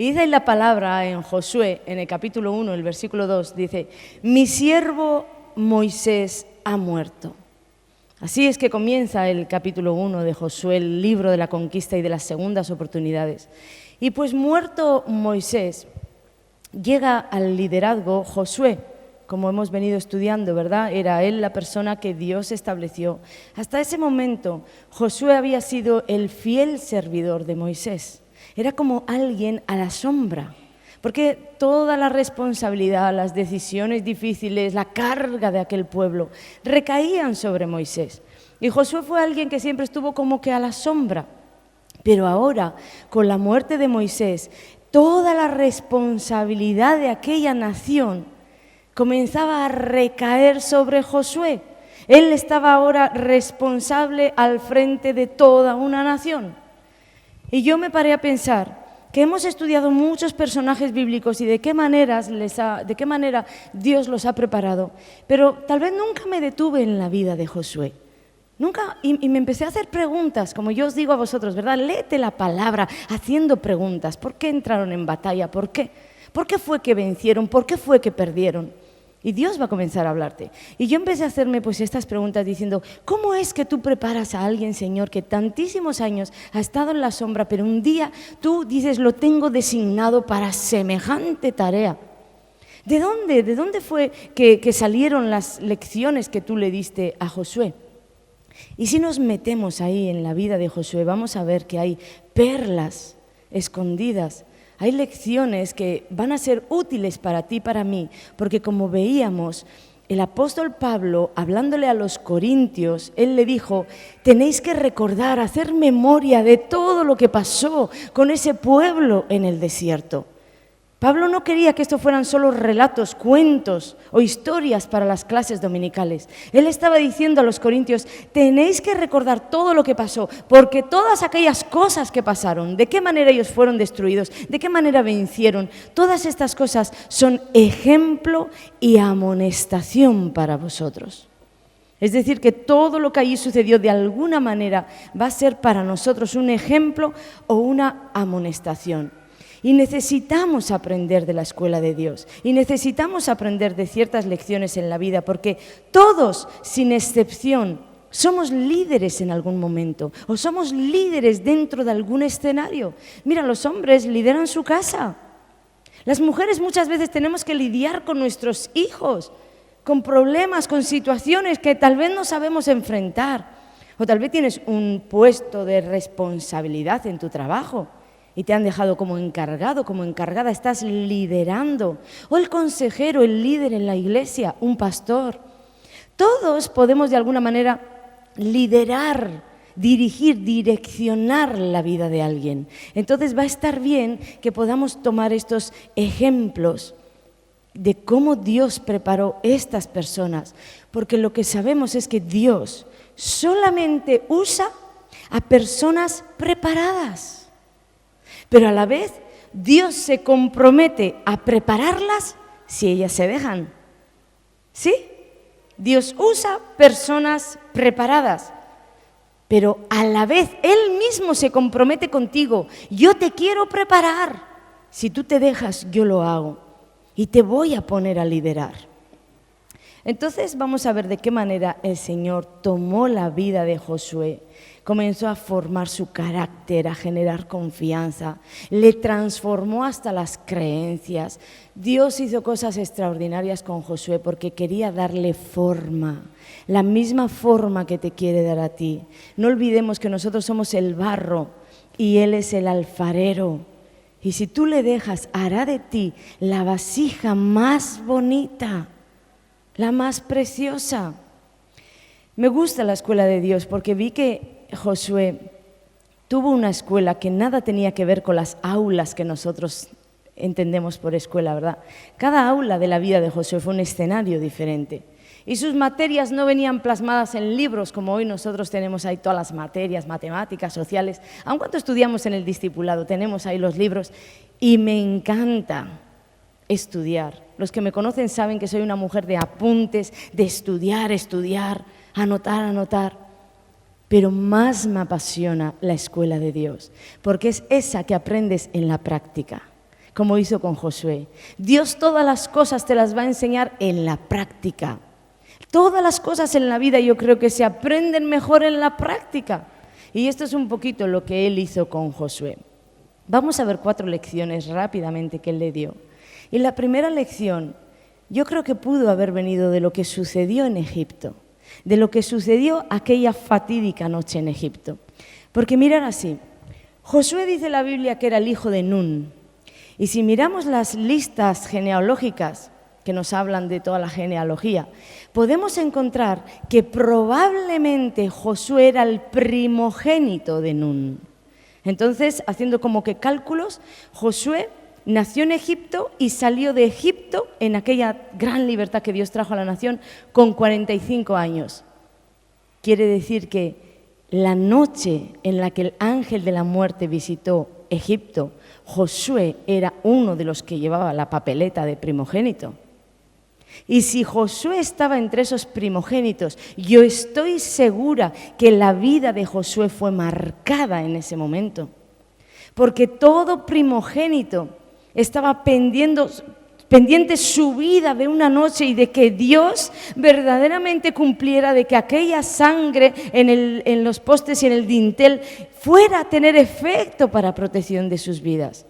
Y dice la palabra en Josué, en el capítulo 1, el versículo 2, dice: mi siervo Moisés ha muerto. Así es que comienza el capítulo 1 de Josué, el libro de la conquista y de las segundas oportunidades. Y pues muerto Moisés, llega al liderazgo Josué, como hemos venido estudiando, ¿verdad? Era él la persona que Dios estableció. Hasta ese momento, Josué había sido el fiel servidor de Moisés. Era como alguien a la sombra, porque toda la responsabilidad, las decisiones difíciles, la carga de aquel pueblo recaían sobre Moisés. Y Josué fue alguien que siempre estuvo como que a la sombra. Pero ahora, con la muerte de Moisés, toda la responsabilidad de aquella nación comenzaba a recaer sobre Josué. Él estaba ahora responsable al frente de toda una nación. Y yo me paré a pensar que hemos estudiado muchos personajes bíblicos y de qué manera Dios los ha preparado, pero tal vez nunca me detuve en la vida de Josué. Nunca, y me empecé a hacer preguntas, como yo os digo a vosotros, ¿verdad? Léete la palabra haciendo preguntas. ¿Por qué entraron en batalla? ¿Por qué? ¿Por qué fue que vencieron? ¿Por qué fue que perdieron? Y Dios va a comenzar a hablarte. Y yo empecé a hacerme pues estas preguntas diciendo: ¿cómo es que tú preparas a alguien, Señor, que tantísimos años ha estado en la sombra, pero un día tú dices: lo tengo designado para semejante tarea? ¿De dónde fue que salieron las lecciones que tú le diste a Josué? Y si nos metemos ahí en la vida de Josué, vamos a ver que hay perlas escondidas. Hay lecciones que van a ser útiles para ti y para mí, porque como veíamos, el apóstol Pablo, hablándole a los corintios, él le dijo: tenéis que recordar, hacer memoria de todo lo que pasó con ese pueblo en el desierto. Pablo no quería que esto fueran solo relatos, cuentos o historias para las clases dominicales. Él estaba diciendo a los corintios: tenéis que recordar todo lo que pasó, porque todas aquellas cosas que pasaron, de qué manera ellos fueron destruidos, de qué manera vencieron, todas estas cosas son ejemplo y amonestación para vosotros. Es decir, que todo lo que allí sucedió de alguna manera va a ser para nosotros un ejemplo o una amonestación. Y necesitamos aprender de la escuela de Dios y necesitamos aprender de ciertas lecciones en la vida, porque todos, sin excepción, somos líderes en algún momento o somos líderes dentro de algún escenario. Mira, los hombres lideran su casa. Las mujeres muchas veces tenemos que lidiar con nuestros hijos, con problemas, con situaciones que tal vez no sabemos enfrentar. O tal vez tienes un puesto de responsabilidad en tu trabajo y te han dejado como encargado, como encargada, estás liderando. O el consejero, el líder en la iglesia, un pastor. Todos podemos de alguna manera liderar, dirigir, direccionar la vida de alguien. Entonces va a estar bien que podamos tomar estos ejemplos de cómo Dios preparó estas personas, porque lo que sabemos es que Dios solamente usa a personas preparadas. Pero a la vez, Dios se compromete a prepararlas si ellas se dejan. ¿Sí? Dios usa personas preparadas, pero a la vez Él mismo se compromete contigo. Yo te quiero preparar. Si tú te dejas, yo lo hago y te voy a poner a liderar. Entonces vamos a ver de qué manera el Señor tomó la vida de Josué. Comenzó a formar su carácter, a generar confianza, le transformó hasta las creencias. Dios hizo cosas extraordinarias con Josué porque quería darle forma, la misma forma que te quiere dar a ti. No olvidemos que nosotros somos el barro y Él es el alfarero. Y si tú le dejas, hará de ti la vasija más bonita, la más preciosa. Me gusta la escuela de Dios porque vi que Josué tuvo una escuela que nada tenía que ver con las aulas que nosotros entendemos por escuela, ¿verdad? Cada aula de la vida de Josué fue un escenario diferente. Y sus materias no venían plasmadas en libros, como hoy nosotros tenemos ahí todas las materias, matemáticas, sociales. Aun cuando estudiamos en el discipulado, tenemos ahí los libros. Y me encanta estudiar. Los que me conocen saben que soy una mujer de apuntes, de estudiar, anotar. Pero más me apasiona la escuela de Dios, porque es esa que aprendes en la práctica. como hizo con Josué. Dios todas las cosas te las va a enseñar en la práctica. Todas las cosas en la vida yo creo que se aprenden mejor en la práctica. Y esto es un poquito lo que Él hizo con Josué. Vamos a ver 4 lecciones rápidamente que Él le dio. Y la primera lección, yo creo que pudo haber venido de lo que sucedió en Egipto, de lo que sucedió aquella fatídica noche en Egipto. Porque mirad así, Josué dice la Biblia que era el hijo de Nun. Y si miramos las listas genealógicas que nos hablan de toda la genealogía, podemos encontrar que probablemente Josué era el primogénito de Nun. Entonces, haciendo como que cálculos, Josué nació en Egipto y salió de Egipto en aquella gran libertad que Dios trajo a la nación con 45 años. Quiere decir que la noche en la que el ángel de la muerte visitó Egipto, Josué era uno de los que llevaba la papeleta de primogénito. Y si Josué estaba entre esos primogénitos, yo estoy segura que la vida de Josué fue marcada en ese momento. Porque todo primogénito estaba pendiente su vida de una noche y de que Dios verdaderamente cumpliera, de que aquella sangre en los postes y en el dintel fuera a tener efecto para protección de sus vidas.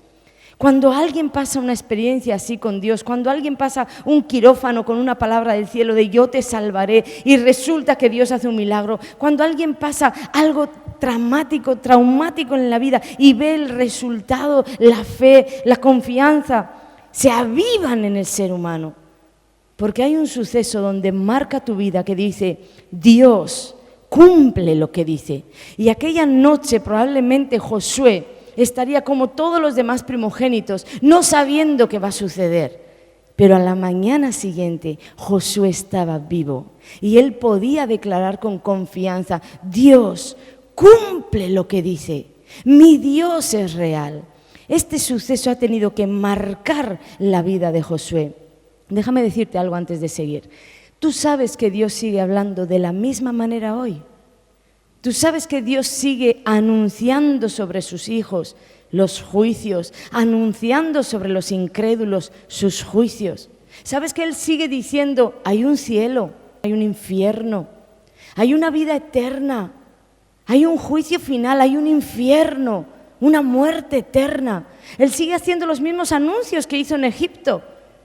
Cuando alguien pasa una experiencia así con Dios, cuando alguien pasa un quirófano con una palabra del cielo de yo te salvaré y resulta que Dios hace un milagro, cuando alguien pasa algo traumático en la vida y ve el resultado, la fe, la confianza, se avivan en el ser humano. Porque hay un suceso donde marca tu vida que dice, Dios cumple lo que dice. Y aquella noche probablemente Josué estaría como todos los demás primogénitos, no sabiendo qué va a suceder. Pero a la mañana siguiente Josué estaba vivo y él podía declarar con confianza, Dios cumple lo que dice, mi Dios es real. Este suceso ha tenido que marcar la vida de Josué. Déjame decirte algo antes de seguir. ¿Tú sabes que Dios sigue hablando de la misma manera hoy? ¿Tú sabes que Dios sigue anunciando sobre sus hijos los juicios, anunciando sobre los incrédulos sus juicios? ¿Sabes que Él sigue diciendo, hay un cielo, hay un infierno, hay una vida eterna, hay un juicio final, hay un infierno, una muerte eterna? Él sigue haciendo los mismos anuncios que hizo en Egipto.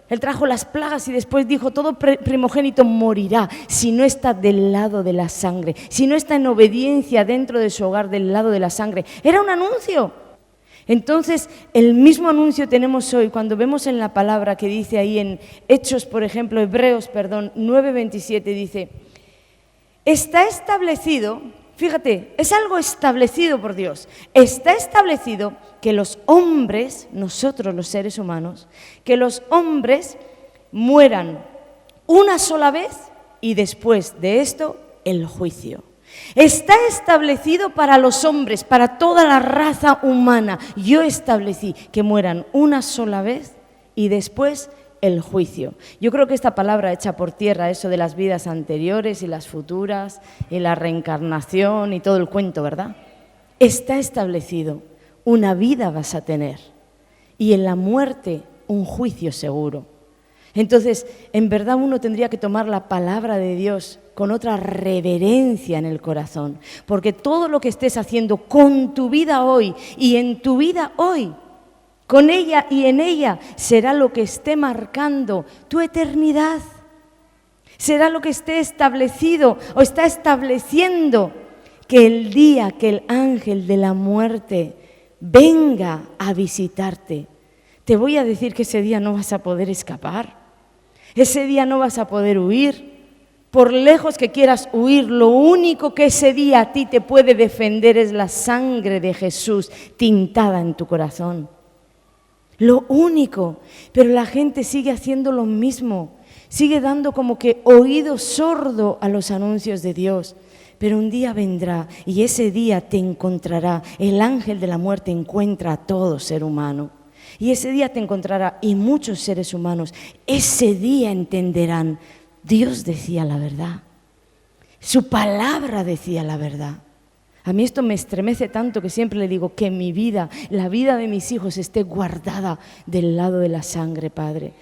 Él trajo las plagas y después dijo, todo primogénito morirá si no está del lado de la sangre, si no está en obediencia dentro de su hogar del lado de la sangre. Era un anuncio. Entonces, el mismo anuncio tenemos hoy cuando vemos en la palabra que dice ahí en Hechos, por ejemplo, Hebreos 9:27, dice, está establecido, fíjate, es algo establecido por Dios, está establecido que los hombres, nosotros los seres humanos, que los hombres mueran una sola vez y después de esto el juicio. Está establecido para los hombres, para toda la raza humana. Yo establecí que mueran una sola vez y después el juicio. Yo creo que esta palabra echa por tierra eso de las vidas anteriores y las futuras y la reencarnación y todo el cuento, ¿verdad? Está establecido. Una vida vas a tener y en la muerte un juicio seguro. Entonces, en verdad uno tendría que tomar la palabra de Dios con otra reverencia en el corazón, porque todo lo que estés haciendo con tu vida hoy y en tu vida hoy, con ella y en ella, será lo que esté marcando tu eternidad. Será lo que esté establecido o está estableciendo que el día que el ángel de la muerte venga a visitarte, te voy a decir que ese día no vas a poder escapar, ese día no vas a poder huir, por lejos que quieras huir, lo único que ese día a ti te puede defender es la sangre de Jesús tintada en tu corazón, lo único. Pero la gente sigue haciendo lo mismo, sigue dando como que oído sordo a los anuncios de Dios. Pero un día vendrá y ese día te encontrará. El ángel de la muerte encuentra a todo ser humano. Y ese día te encontrará y muchos seres humanos. Ese día entenderán, Dios decía la verdad. Su palabra decía la verdad. A mí esto me estremece tanto que siempre le digo que mi vida, la vida de mis hijos esté guardada del lado de la sangre, Padre.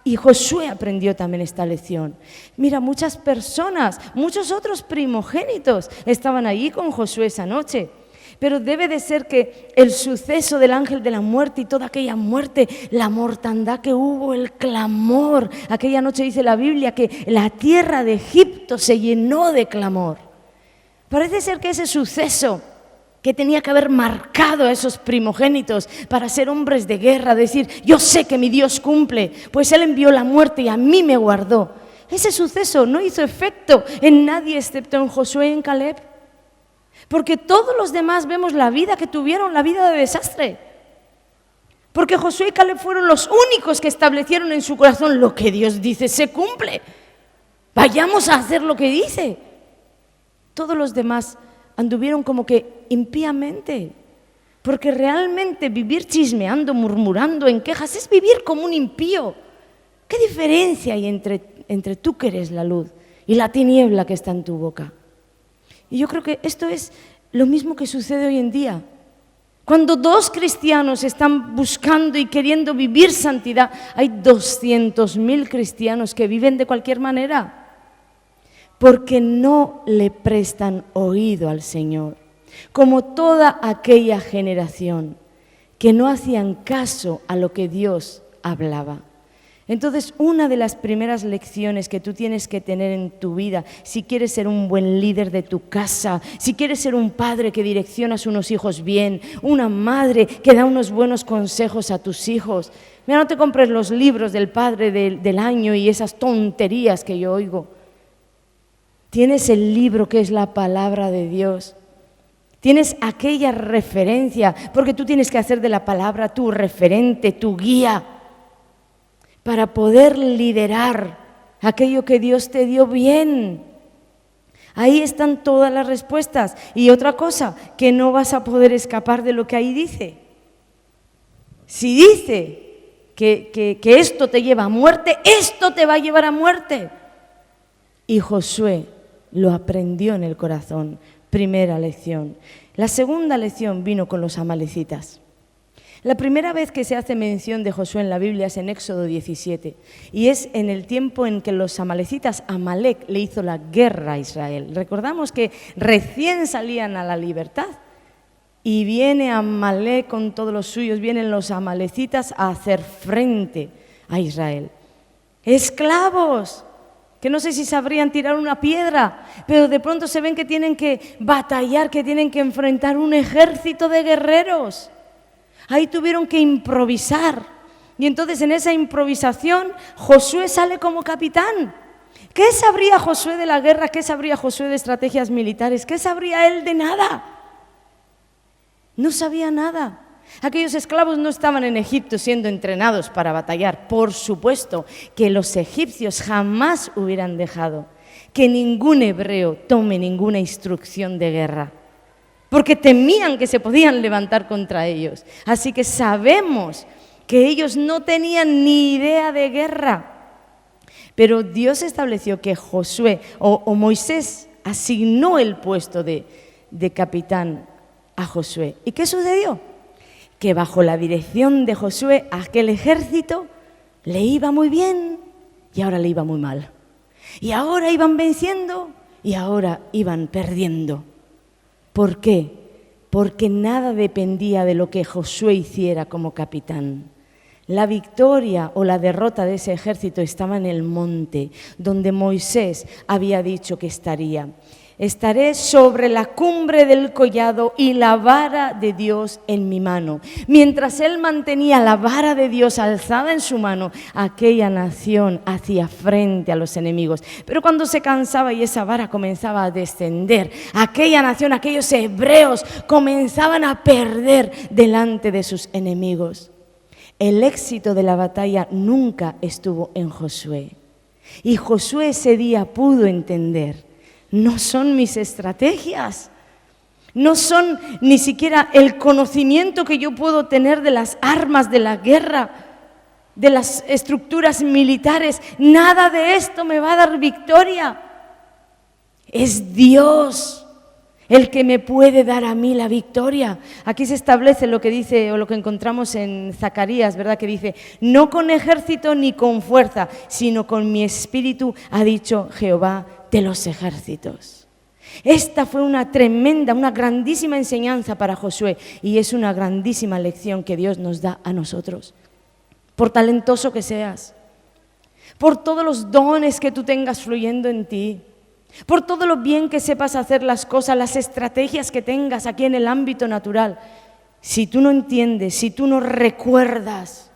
Y Josué aprendió también esta lección. Mira, muchas personas, muchos otros primogénitos estaban allí con Josué esa noche. Pero debe de ser que el suceso del ángel de la muerte y toda aquella muerte, la mortandad que hubo, el clamor. Aquella noche dice la Biblia que la tierra de Egipto se llenó de clamor. Parece ser que ese suceso que tenía que haber marcado a esos primogénitos para ser hombres de guerra, decir, yo sé que mi Dios cumple, pues Él envió la muerte y a mí me guardó. Ese suceso no hizo efecto en nadie excepto en Josué y en Caleb, porque todos los demás vemos la vida que tuvieron, la vida de desastre. Porque Josué y Caleb fueron los únicos que establecieron en su corazón lo que Dios dice se cumple. Vayamos a hacer lo que dice. Todos los demás anduvieron como que impíamente, porque realmente vivir chismeando, murmurando en quejas es vivir como un impío. ¿Qué diferencia hay entre tú que eres la luz y la tiniebla que está en tu boca? Y yo creo que esto es lo mismo que sucede hoy en día. Cuando dos cristianos están buscando y queriendo vivir santidad, hay 200.000 cristianos que viven de cualquier manera, porque no le prestan oído al Señor, como toda aquella generación que no hacían caso a lo que Dios hablaba. Entonces, una de las primeras lecciones que tú tienes que tener en tu vida, si quieres ser un buen líder de tu casa, si quieres ser un padre que direccionas unos hijos bien, una madre que da unos buenos consejos a tus hijos, mira, no te compres los libros del padre del año y esas tonterías que yo oigo. Tienes el libro que es la palabra de Dios. Tienes aquella referencia, porque tú tienes que hacer de la palabra tu referente, tu guía, para poder liderar aquello que Dios te dio bien. Ahí están todas las respuestas. Y otra cosa, que no vas a poder escapar de lo que ahí dice. Si dice que esto te lleva a muerte, esto te va a llevar a muerte. Y Josué lo aprendió en el corazón. Primera lección. La segunda lección vino con los amalecitas. La primera vez que se hace mención de Josué en la Biblia es en Éxodo 17 y es en el tiempo en que los amalecitas, Amalec le hizo la guerra a Israel. Recordamos que recién salían a la libertad y viene Amalec con todos los suyos, vienen los amalecitas a hacer frente a Israel. Esclavos, que no sé si sabrían tirar una piedra, pero de pronto se ven que tienen que batallar, que tienen que enfrentar un ejército de guerreros. Ahí tuvieron que improvisar. Y entonces en esa improvisación Josué sale como capitán. ¿Qué sabría Josué de la guerra? ¿Qué sabría Josué de estrategias militares? ¿Qué sabría él de nada? No sabía nada. Aquellos esclavos no estaban en Egipto siendo entrenados para batallar. Por supuesto que los egipcios jamás hubieran dejado que ningún hebreo tome ninguna instrucción de guerra, porque temían que se podían levantar contra ellos. Así que sabemos que ellos no tenían ni idea de guerra. Pero Dios estableció que Josué o Moisés asignó el puesto de capitán a Josué. ¿Y qué sucedió? Que bajo la dirección de Josué aquel ejército le iba muy bien y ahora le iba muy mal. Y ahora iban venciendo y ahora iban perdiendo. ¿Por qué? Porque nada dependía de lo que Josué hiciera como capitán. La victoria o la derrota de ese ejército estaba en el monte, donde Moisés había dicho que estaría. Estaré sobre la cumbre del collado y la vara de Dios en mi mano. Mientras él mantenía la vara de Dios alzada en su mano, aquella nación hacía frente a los enemigos. Pero cuando se cansaba y esa vara comenzaba a descender, aquella nación, aquellos hebreos comenzaban a perder delante de sus enemigos. El éxito de la batalla nunca estuvo en Josué. Y Josué ese día pudo entender: no son mis estrategias, no son ni siquiera el conocimiento que yo puedo tener de las armas de la guerra, de las estructuras militares. Nada de esto me va a dar victoria. Es Dios. el que me puede dar a mí la victoria. Aquí se establece lo que dice o lo que encontramos en Zacarías, ¿verdad? Que dice, no con ejército ni con fuerza, sino con mi espíritu, ha dicho Jehová de los ejércitos. Esta fue una tremenda, una grandísima enseñanza para Josué y es una grandísima lección que Dios nos da a nosotros. Por talentoso que seas, por todos los dones que tú tengas fluyendo en ti, por todo lo bien que sepas hacer las cosas, las estrategias que tengas aquí en el ámbito natural, si tú no entiendes, si tú no recuerdas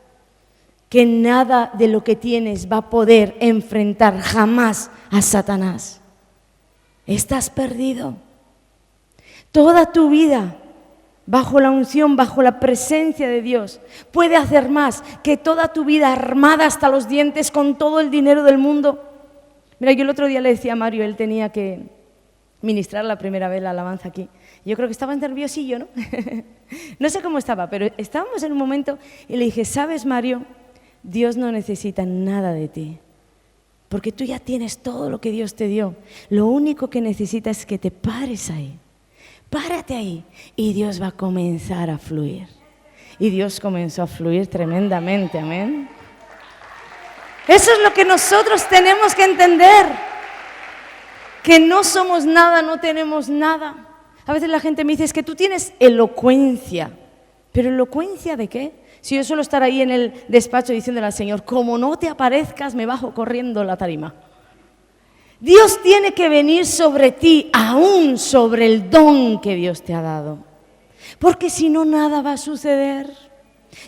que nada de lo que tienes va a poder enfrentar jamás a Satanás, estás perdido. Toda tu vida, bajo la unción, bajo la presencia de Dios, puede hacer más que toda tu vida armada hasta los dientes con todo el dinero del mundo. Mira, yo el otro día le decía a Mario, él tenía que ministrar la primera vez la alabanza aquí. Yo creo que estaba nerviosillo, ¿no? No sé cómo estaba, pero estábamos en un momento y le dije, ¿sabes, Mario? Dios no necesita nada de ti, porque tú ya tienes todo lo que Dios te dio. Lo único que necesita es que te pares ahí. Párate ahí y Dios va a comenzar a fluir. Y Dios comenzó a fluir tremendamente, amén. Eso es lo que nosotros tenemos que entender, que no somos nada, no tenemos nada. A veces la gente me dice, es que tú tienes elocuencia, pero ¿elocuencia de qué? Si yo suelo estar ahí en el despacho diciéndole al Señor, como no te aparezcas, me bajo corriendo la tarima. Dios tiene que venir sobre ti, aún sobre el don que Dios te ha dado, porque si no, nada va a suceder.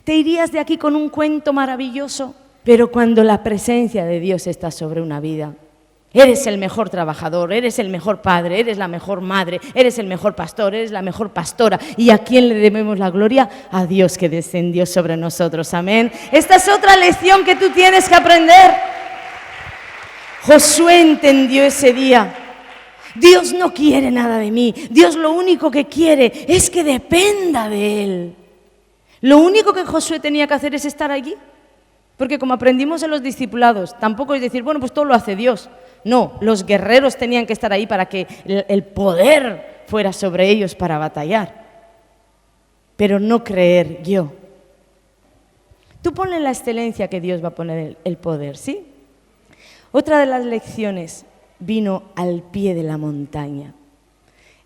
Te irías de aquí con un cuento maravilloso, pero cuando la presencia de Dios está sobre una vida, eres el mejor trabajador, eres el mejor padre, eres la mejor madre, eres el mejor pastor, eres la mejor pastora. ¿Y a quién le debemos la gloria? A Dios que descendió sobre nosotros, amén. Esta es otra lección que tú tienes que aprender. Josué entendió ese día. Dios no quiere nada de mí. Dios lo único que quiere es que dependa de Él. Lo único que Josué tenía que hacer es estar allí. Porque como aprendimos en los discipulados, tampoco es decir, bueno, pues todo lo hace Dios. No, los guerreros tenían que estar ahí para que el poder fuera sobre ellos para batallar. Pero no creer yo. Tú ponle la excelencia que Dios va a poner el poder, ¿sí? Otra de las lecciones vino al pie de la montaña.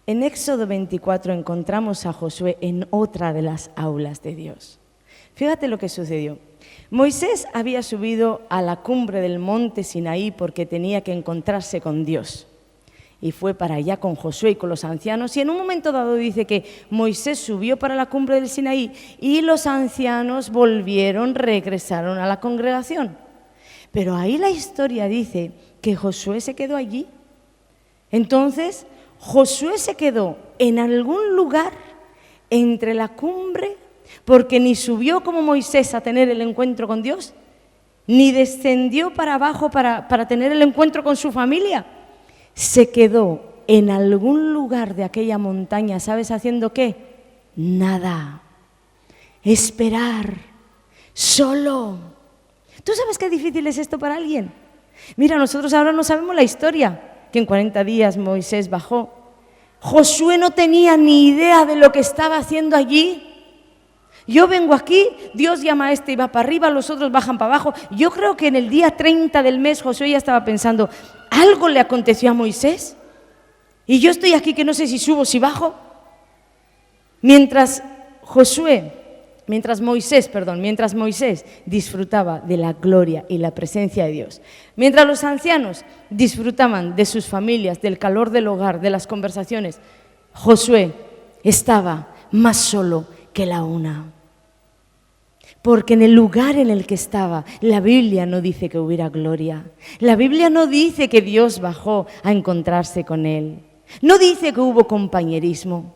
En Éxodo 24 encontramos a Josué en otra de las aulas de Dios. Fíjate lo que sucedió. Moisés había subido a la cumbre del monte Sinaí porque tenía que encontrarse con Dios. Y fue para allá con Josué y con los ancianos. Y en un momento dado dice que Moisés subió para la cumbre del Sinaí y los ancianos regresaron a la congregación. Pero ahí la historia dice que Josué se quedó allí. Entonces, Josué se quedó en algún lugar entre la cumbre, porque ni subió como Moisés a tener el encuentro con Dios, ni descendió para abajo para tener el encuentro con su familia. Se quedó en algún lugar de aquella montaña, ¿sabes haciendo qué? Nada. Esperar. Solo. ¿Tú sabes qué difícil es esto para alguien? Mira, nosotros ahora no sabemos la historia, que en 40 días Moisés bajó. Josué no tenía ni idea de lo que estaba haciendo allí. Yo vengo aquí, Dios llama a este y va para arriba, los otros bajan para abajo. Yo creo que en el día 30 del mes Josué ya estaba pensando, ¿algo le aconteció a Moisés? Y yo estoy aquí que no sé si subo, si bajo. Mientras Moisés disfrutaba de la gloria y la presencia de Dios, mientras los ancianos disfrutaban de sus familias, del calor del hogar, de las conversaciones, Josué estaba más solo que la una. Porque en el lugar en el que estaba, la Biblia no dice que hubiera gloria. La Biblia no dice que Dios bajó a encontrarse con él. No dice que hubo compañerismo.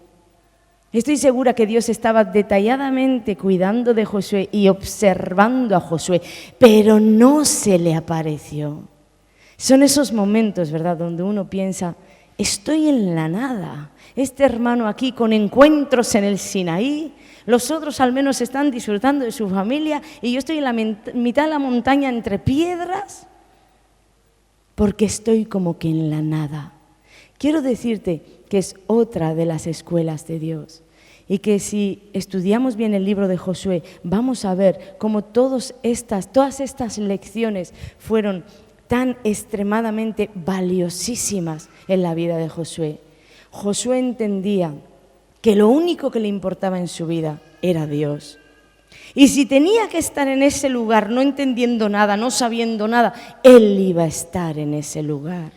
Estoy segura que Dios estaba detalladamente cuidando de Josué y observando a Josué, pero no se le apareció. Son esos momentos, ¿verdad?, donde uno piensa, estoy en la nada. Este hermano aquí con encuentros en el Sinaí, los otros al menos están disfrutando de su familia y yo estoy en la mitad de la montaña entre piedras porque estoy como que en la nada. Quiero decirte que es otra de las escuelas de Dios y que si estudiamos bien el libro de Josué vamos a ver cómo todas estas lecciones fueron tan extremadamente valiosísimas en la vida de Josué. Josué entendía que lo único que le importaba en su vida era Dios. Y si tenía que estar en ese lugar no entendiendo nada, no sabiendo nada, él iba a estar en ese lugar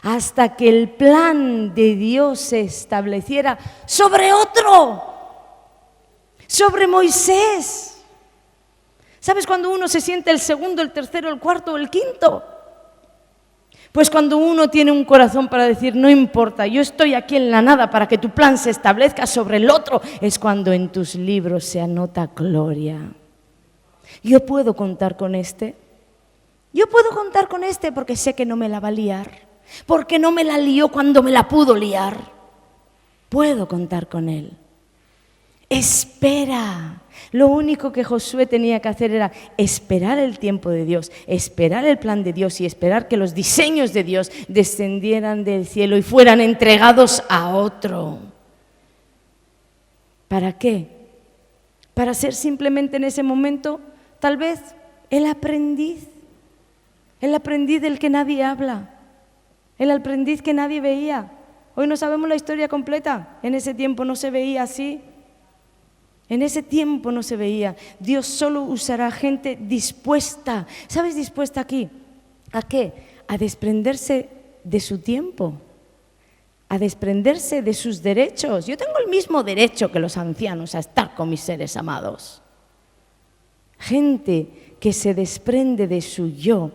hasta que el plan de Dios se estableciera sobre otro, sobre Moisés. ¿Sabes cuando uno se siente el segundo, el tercero, el cuarto o el quinto? Pues cuando uno tiene un corazón para decir, no importa, yo estoy aquí en la nada para que tu plan se establezca sobre el otro, es cuando en tus libros se anota gloria. Yo puedo contar con este. Yo puedo contar con este porque sé que no me la va a liar, porque no me la lió cuando me la pudo liar. Puedo contar con él. Espera. Lo único que Josué tenía que hacer era esperar el tiempo de Dios, esperar el plan de Dios y esperar que los diseños de Dios descendieran del cielo y fueran entregados a otro. ¿Para qué? Para ser simplemente en ese momento, tal vez, el aprendiz del que nadie habla, el aprendiz que nadie veía. Hoy no sabemos la historia completa, en ese tiempo no se veía así. En ese tiempo no se veía. Dios solo usará gente dispuesta. ¿Sabes dispuesta aquí? ¿A qué? A desprenderse de su tiempo, a desprenderse de sus derechos. Yo tengo el mismo derecho que los ancianos a estar con mis seres amados. Gente que se desprende de su yo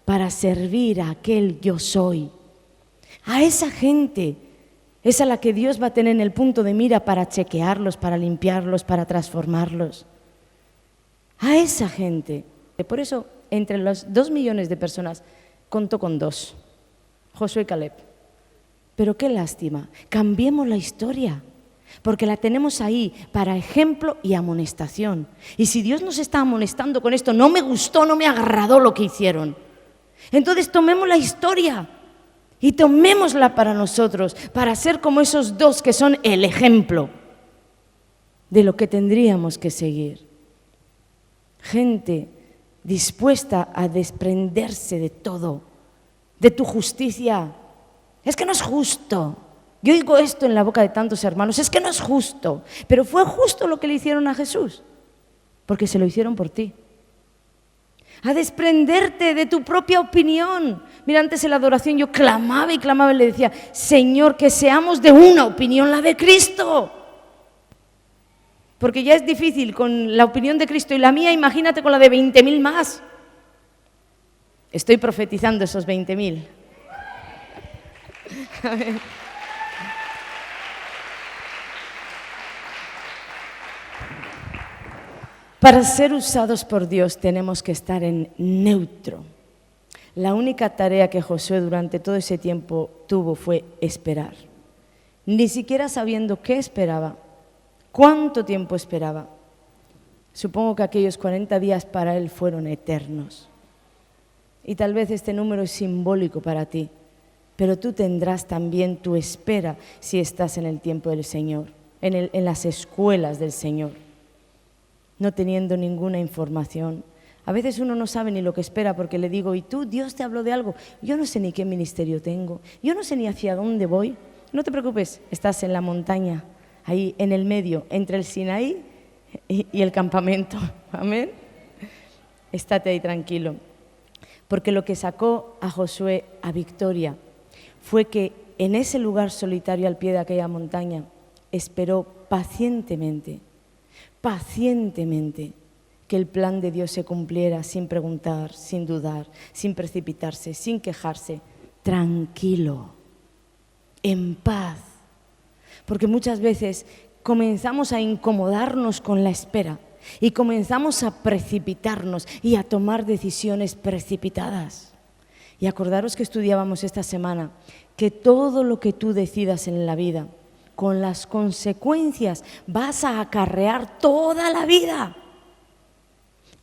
para servir a aquel yo soy. A esa gente es a la que Dios va a tener en el punto de mira para chequearlos, para limpiarlos, para transformarlos. A esa gente. Por eso, entre los 2 millones de personas, contó con 2, Josué y Caleb. Pero qué lástima, cambiemos la historia, porque la tenemos ahí para ejemplo y amonestación. Y si Dios nos está amonestando con esto, no me gustó, no me agradó lo que hicieron. Entonces tomemos la historia y tomémosla para nosotros, para ser como esos 2 que son el ejemplo de lo que tendríamos que seguir. Gente dispuesta a desprenderse de todo, de tu justicia. Es que no es justo. Yo oigo esto en la boca de tantos hermanos, es que no es justo. Pero fue justo lo que le hicieron a Jesús, porque se lo hicieron por ti. A desprenderte de tu propia opinión. Mira, antes en la adoración yo clamaba y clamaba y le decía, Señor, que seamos de una opinión, la de Cristo. Porque ya es difícil con la opinión de Cristo y la mía, imagínate con la de 20.000 más. Estoy profetizando esos 20.000. Para ser usados por Dios tenemos que estar en neutro. La única tarea que Josué durante todo ese tiempo tuvo fue esperar. Ni siquiera sabiendo qué esperaba, cuánto tiempo esperaba. Supongo que aquellos 40 días para él fueron eternos. Y tal vez este número es simbólico para ti, pero tú tendrás también tu espera si estás en el tiempo del Señor, en las escuelas del Señor, no teniendo ninguna información. A veces uno no sabe ni lo que espera porque le digo, ¿y tú? ¿Dios te habló de algo? Yo no sé ni qué ministerio tengo, yo no sé ni hacia dónde voy. No te preocupes, estás en la montaña, ahí en el medio, entre el Sinaí y el campamento. Amén. Estate ahí tranquilo. Porque lo que sacó a Josué a victoria fue que en ese lugar solitario al pie de aquella montaña esperó pacientemente que el plan de Dios se cumpliera sin preguntar, sin dudar, sin precipitarse, sin quejarse, tranquilo, en paz. Porque muchas veces comenzamos a incomodarnos con la espera y comenzamos a precipitarnos y a tomar decisiones precipitadas. Y acordaros que estudiábamos esta semana que todo lo que tú decidas en la vida, con las consecuencias vas a acarrear toda la vida.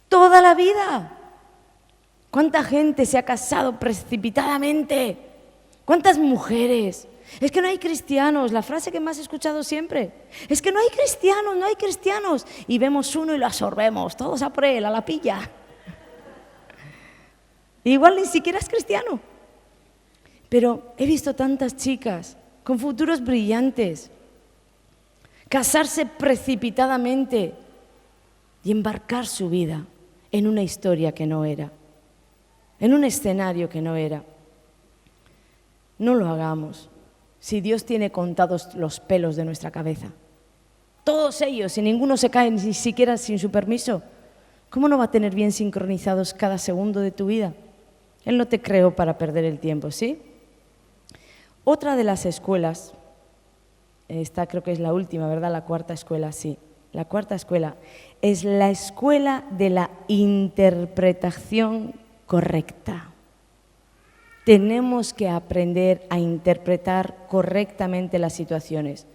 Toda la vida. ¿Cuánta gente se ha casado precipitadamente? ¿Cuántas mujeres? Es que no hay cristianos, la frase que más he escuchado siempre. Es que no hay cristianos, no hay cristianos. Y vemos uno y lo absorbemos, todos a por él, a la pilla. Igual ni siquiera es cristiano. Pero he visto tantas chicas con futuros brillantes casarse precipitadamente y embarcar su vida en una historia que no era, en un escenario que no era. No lo hagamos si Dios tiene contados los pelos de nuestra cabeza. Todos ellos, si ninguno se cae ni siquiera sin su permiso, ¿cómo no va a tener bien sincronizados cada segundo de tu vida? Él no te creó para perder el tiempo, ¿sí? Otra de las escuelas, esta creo que es la última, ¿verdad? La cuarta escuela, sí. La cuarta escuela es la escuela de la interpretación correcta. Tenemos que aprender a interpretar correctamente las situaciones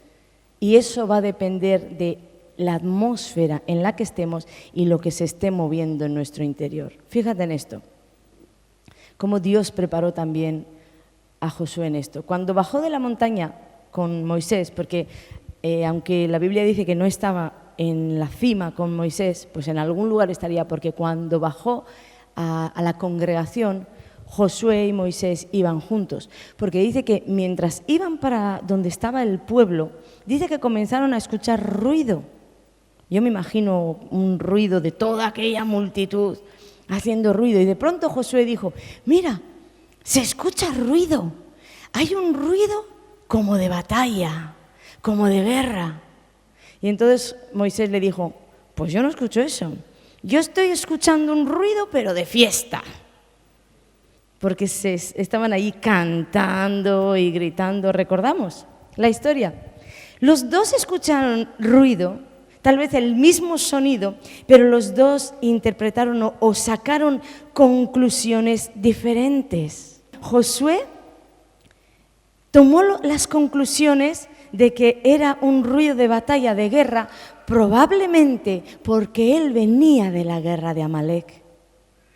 y eso va a depender de la atmósfera en la que estemos y lo que se esté moviendo en nuestro interior. Fíjate en esto, cómo Dios preparó también a Josué en esto. Cuando bajó de la montaña con Moisés, porque aunque la Biblia dice que no estaba en la cima con Moisés, pues en algún lugar estaría, porque cuando bajó a la congregación, Josué y Moisés iban juntos, porque dice que mientras iban para donde estaba el pueblo, dice que comenzaron a escuchar ruido. Yo me imagino un ruido de toda aquella multitud haciendo ruido, y de pronto Josué dijo: mira, se escucha ruido, hay un ruido como de batalla, como de guerra. Y entonces Moisés le dijo: pues yo no escucho eso, yo estoy escuchando un ruido pero de fiesta. Porque estaban ahí cantando y gritando, ¿recordamos la historia? Los dos escucharon ruido, tal vez el mismo sonido, pero los dos interpretaron o sacaron conclusiones diferentes. Josué tomó las conclusiones de que era un ruido de batalla, de guerra, probablemente porque él venía de la guerra de Amalek.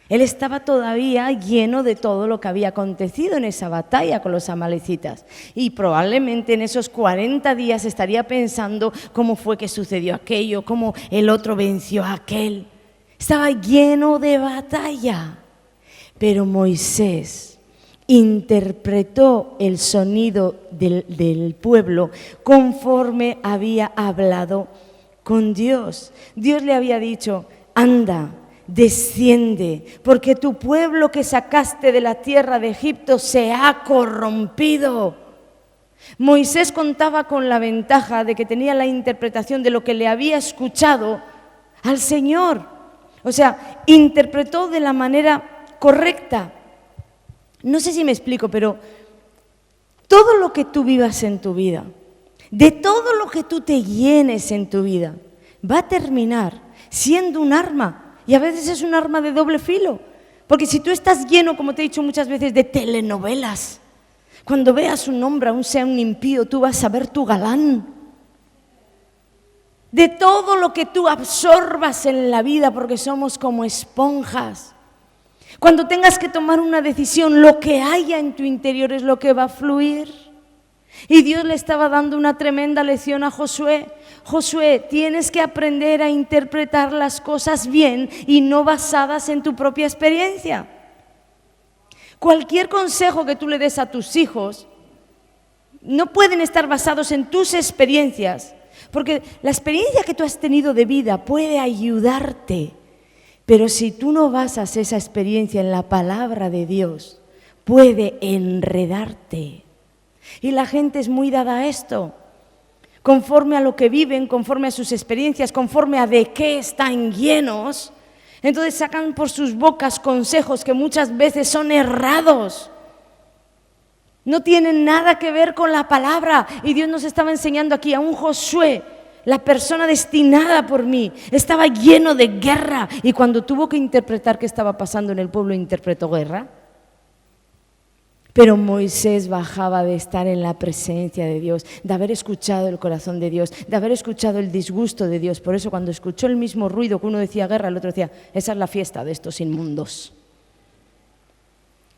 Él estaba todavía lleno de todo lo que había acontecido en esa batalla con los amalecitas y probablemente en esos 40 días estaría pensando cómo fue que sucedió aquello, cómo el otro venció a aquel. Estaba lleno de batalla, pero Moisés interpretó el sonido del pueblo conforme había hablado con Dios. Dios le había dicho: anda, desciende, porque tu pueblo que sacaste de la tierra de Egipto se ha corrompido. Moisés contaba con la ventaja de que tenía la interpretación de lo que le había escuchado al Señor. O sea, interpretó de la manera correcta. No sé si me explico, pero todo lo que tú vivas en tu vida, de todo lo que tú te llenes en tu vida, va a terminar siendo un arma. Y a veces es un arma de doble filo, porque si tú estás lleno, como te he dicho muchas veces, de telenovelas, cuando veas un hombre, aún sea un impío, tú vas a ver tu galán. De todo lo que tú absorbas en la vida, porque somos como esponjas. Cuando tengas que tomar una decisión, lo que haya en tu interior es lo que va a fluir. Y Dios le estaba dando una tremenda lección a Josué. Josué, tienes que aprender a interpretar las cosas bien y no basadas en tu propia experiencia. Cualquier consejo que tú le des a tus hijos no pueden estar basados en tus experiencias, porque la experiencia que tú has tenido de vida puede ayudarte, pero si tú no basas esa experiencia en la palabra de Dios, puede enredarte. Y la gente es muy dada a esto, conforme a lo que viven, conforme a sus experiencias, conforme a de qué están llenos. Entonces sacan por sus bocas consejos que muchas veces son errados. No tienen nada que ver con la palabra. Y Dios nos estaba enseñando aquí a un Josué, la persona destinada por mí, estaba lleno de guerra. Y cuando tuvo que interpretar qué estaba pasando en el pueblo, interpretó guerra. Pero Moisés bajaba de estar en la presencia de Dios, de haber escuchado el corazón de Dios, de haber escuchado el disgusto de Dios. Por eso cuando escuchó el mismo ruido que uno decía guerra, el otro decía: esa es la fiesta de estos inmundos.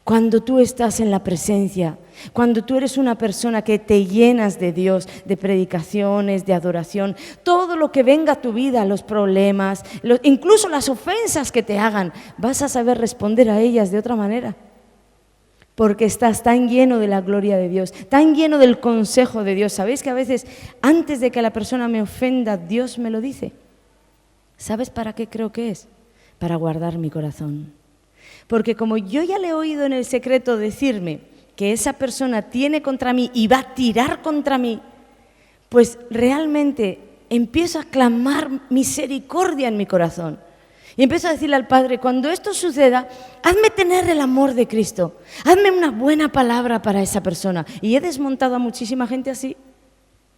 Cuando tú estás en la presencia, cuando tú eres una persona que te llenas de Dios, de predicaciones, de adoración, todo lo que venga a tu vida, los problemas, incluso las ofensas que te hagan, vas a saber responder a ellas de otra manera. Porque estás tan lleno de la gloria de Dios, tan lleno del consejo de Dios. ¿Sabéis que a veces antes de que la persona me ofenda, Dios me lo dice? ¿Sabes para qué creo que es? Para guardar mi corazón. Porque como yo ya le he oído en el secreto decirme que esa persona tiene contra mí y va a tirar contra mí, pues realmente empiezo a clamar misericordia en mi corazón. Y empiezo a decirle al Padre, cuando esto suceda, hazme tener el amor de Cristo, hazme una buena palabra para esa persona. Y he desmontado a muchísima gente así,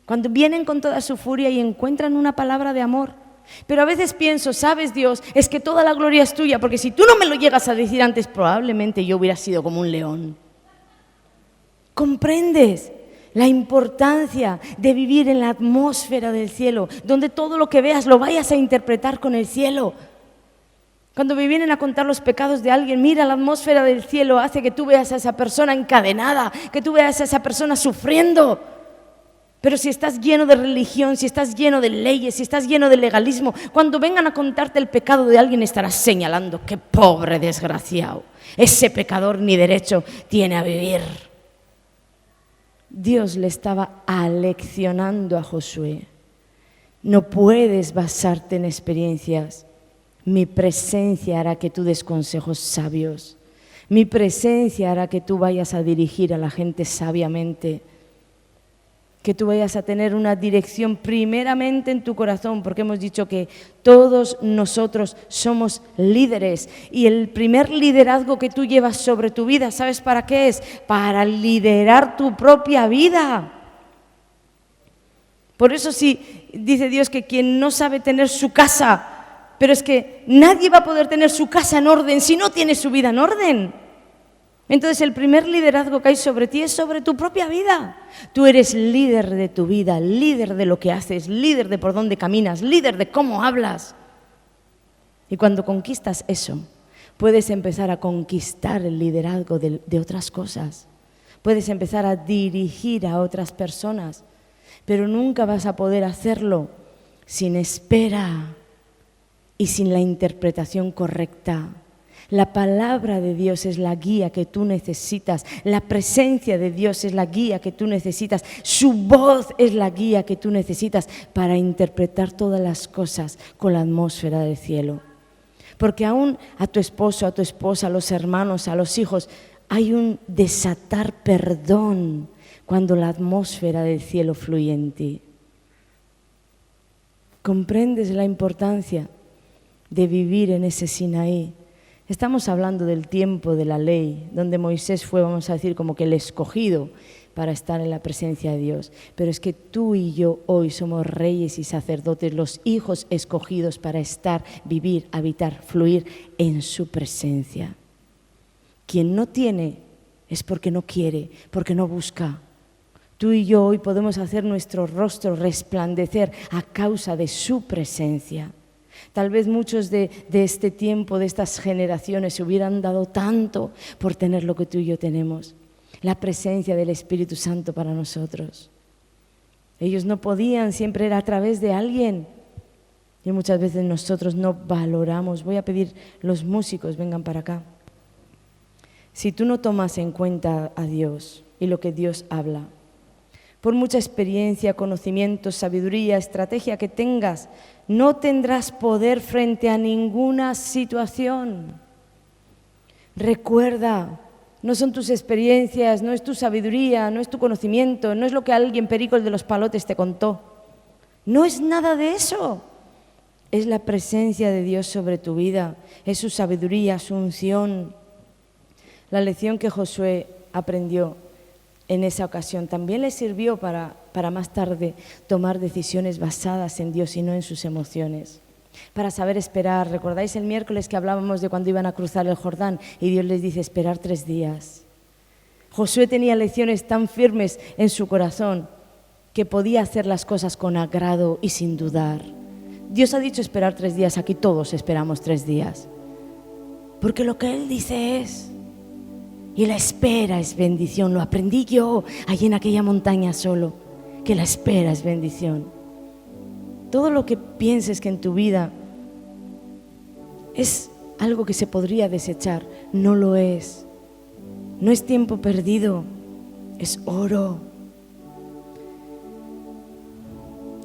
cuando vienen con toda su furia y encuentran una palabra de amor. Pero a veces pienso, ¿sabes, Dios? Es que toda la gloria es tuya, porque si tú no me lo llegas a decir antes, probablemente yo hubiera sido como un león. ¿Comprendes la importancia de vivir en la atmósfera del cielo, donde todo lo que veas lo vayas a interpretar con el cielo? Cuando me vienen a contar los pecados de alguien, mira, la atmósfera del cielo hace que tú veas a esa persona encadenada, que tú veas a esa persona sufriendo. Pero si estás lleno de religión, si estás lleno de leyes, si estás lleno de legalismo, cuando vengan a contarte el pecado de alguien estarás señalando, qué pobre desgraciado, ese pecador ni derecho tiene a vivir. Dios le estaba aleccionando a Josué. No puedes basarte en experiencias. Mi presencia hará que tú des consejos sabios. Mi presencia hará que tú vayas a dirigir a la gente sabiamente. Que tú vayas a tener una dirección primeramente en tu corazón, porque hemos dicho que todos nosotros somos líderes y el primer liderazgo que tú llevas sobre tu vida, ¿sabes para qué es? Para liderar tu propia vida. Por eso sí, dice Dios que quien no sabe tener su casa, pero es que nadie va a poder tener su casa en orden si no tiene su vida en orden. Entonces el primer liderazgo que hay sobre ti es sobre tu propia vida. Tú eres líder de tu vida, líder de lo que haces, líder de por dónde caminas, líder de cómo hablas. Y cuando conquistas eso, puedes empezar a conquistar el liderazgo de otras cosas. Puedes empezar a dirigir a otras personas, pero nunca vas a poder hacerlo sin espera y sin la interpretación correcta. La palabra de Dios es la guía que tú necesitas, la presencia de Dios es la guía que tú necesitas, su voz es la guía que tú necesitas para interpretar todas las cosas con la atmósfera del cielo. Porque aún a tu esposo, a tu esposa, a los hermanos, a los hijos, hay un desatar perdón cuando la atmósfera del cielo fluye en ti. ¿Comprendes la importancia de vivir en ese Sinaí? Estamos hablando del tiempo de la ley, donde Moisés fue, vamos a decir, como que el escogido para estar en la presencia de Dios. Pero es que tú y yo hoy somos reyes y sacerdotes, los hijos escogidos para estar, vivir, habitar, fluir en su presencia. Quien no tiene es porque no quiere, porque no busca. Tú y yo hoy podemos hacer nuestro rostro resplandecer a causa de su presencia. Tal vez muchos de este tiempo, de estas generaciones, se hubieran dado tanto por tener lo que tú y yo tenemos, la presencia del Espíritu Santo para nosotros. Ellos no podían, siempre era a través de alguien. Y muchas veces nosotros no valoramos. Voy a pedir los músicos, vengan para acá. Si tú no tomas en cuenta a Dios y lo que Dios habla, por mucha experiencia, conocimiento, sabiduría, estrategia que tengas, no tendrás poder frente a ninguna situación. Recuerda, no son tus experiencias, no es tu sabiduría, no es tu conocimiento, no es lo que alguien perico el de los palotes te contó. No es nada de eso. Es la presencia de Dios sobre tu vida, es su sabiduría, su unción. La lección que Josué aprendió en esa ocasión también le sirvió para más tarde tomar decisiones basadas en Dios y no en sus emociones, para saber esperar. ¿Recordáis el miércoles que hablábamos de cuando iban a cruzar el Jordán y Dios les dice esperar 3 días? Josué tenía lecciones tan firmes en su corazón que podía hacer las cosas con agrado y sin dudar. Dios ha dicho esperar 3 días, aquí todos esperamos 3 días, porque lo que Él dice es. Y la espera es bendición. Lo aprendí yo allí en aquella montaña solo, que la espera es bendición. Todo lo que pienses que en tu vida es algo que se podría desechar, no lo es. No es tiempo perdido, es oro.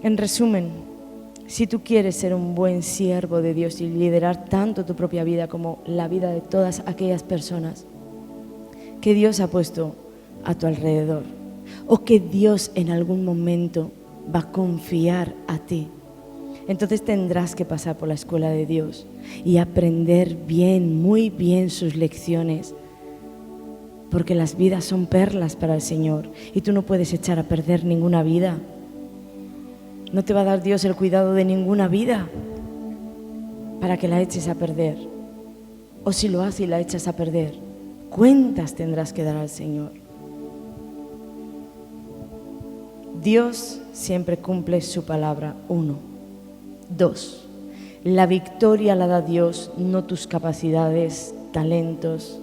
En resumen, si tú quieres ser un buen siervo de Dios y liderar tanto tu propia vida como la vida de todas aquellas personas que Dios ha puesto a tu alrededor, o que Dios en algún momento va a confiar a ti, entonces tendrás que pasar por la escuela de Dios y aprender bien, muy bien sus lecciones, porque las vidas son perlas para el Señor y tú no puedes echar a perder ninguna vida. No te va a dar Dios el cuidado de ninguna vida para que la eches a perder. O si lo haces y la echas a perder, cuentas tendrás que dar al Señor. Dios siempre cumple su palabra. 1. 2. La victoria la da Dios, no tus capacidades, talentos.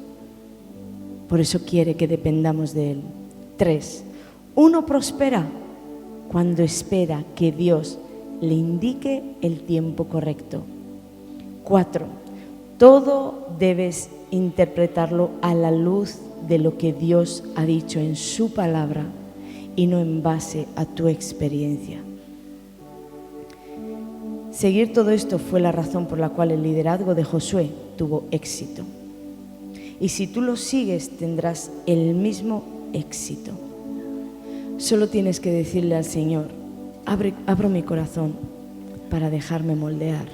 Por eso quiere que dependamos de Él. 3. Uno prospera cuando espera que Dios le indique el tiempo correcto. 4. Todo debes interpretarlo a la luz de lo que Dios ha dicho en su palabra y no en base a tu experiencia. Seguir todo esto fue la razón por la cual el liderazgo de Josué tuvo éxito. Y si tú lo sigues, tendrás el mismo éxito. Solo tienes que decirle al Señor: abro mi corazón para dejarme moldear,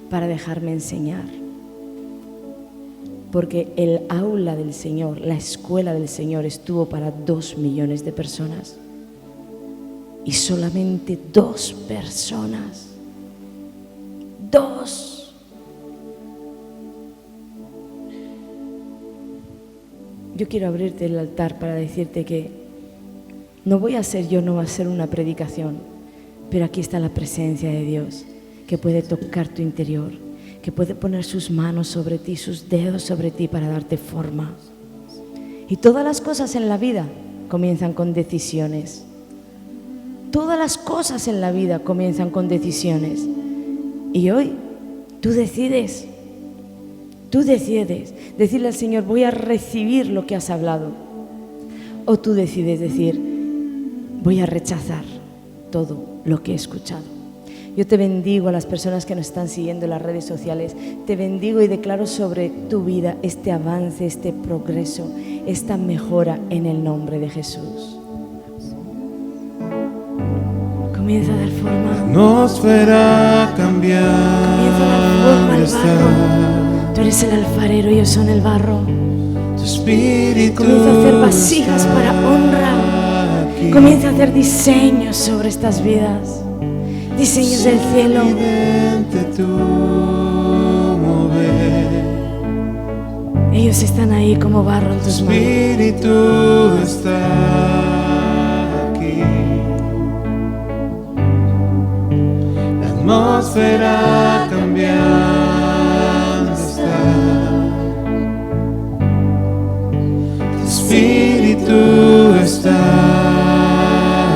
para dejarme enseñar. Porque el aula del Señor, la escuela del Señor, estuvo para 2 millones de personas. Y solamente 2 personas. 2. Yo quiero abrirte el altar para decirte que no va a ser una predicación, pero aquí está la presencia de Dios, que puede tocar tu interior, que puede poner sus manos sobre ti, sus dedos sobre ti para darte forma. Y todas las cosas en la vida comienzan con decisiones. Todas las cosas en la vida comienzan con decisiones. Y hoy tú decides decirle al Señor: voy a recibir lo que has hablado. O tú decides decir: voy a rechazar todo lo que he escuchado. Yo te bendigo a las personas que nos están siguiendo en las redes sociales. Te bendigo y declaro sobre tu vida este avance, este progreso, esta mejora en el nombre de Jesús. Comienza a dar forma. La atmósfera cambiar. Comienza a dar forma al barro. Tú eres el alfarero y yo soy el barro. Tu espíritu Comienza a hacer vasijas para honra. aquí. Comienza a hacer diseños sobre estas vidas. Diseños del cielo. Evidente tu mover. Ellos están ahí como barro en Tu tus manos. espíritu está aquí. La atmósfera cambiando está. Tu espíritu está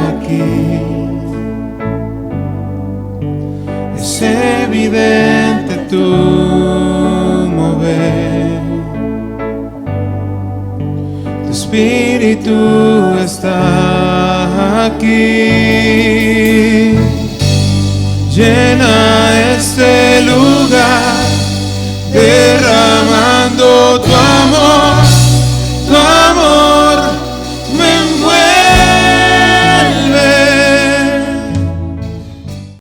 aquí. Es evidente tu mover. Tu espíritu está aquí. Llena este lugar.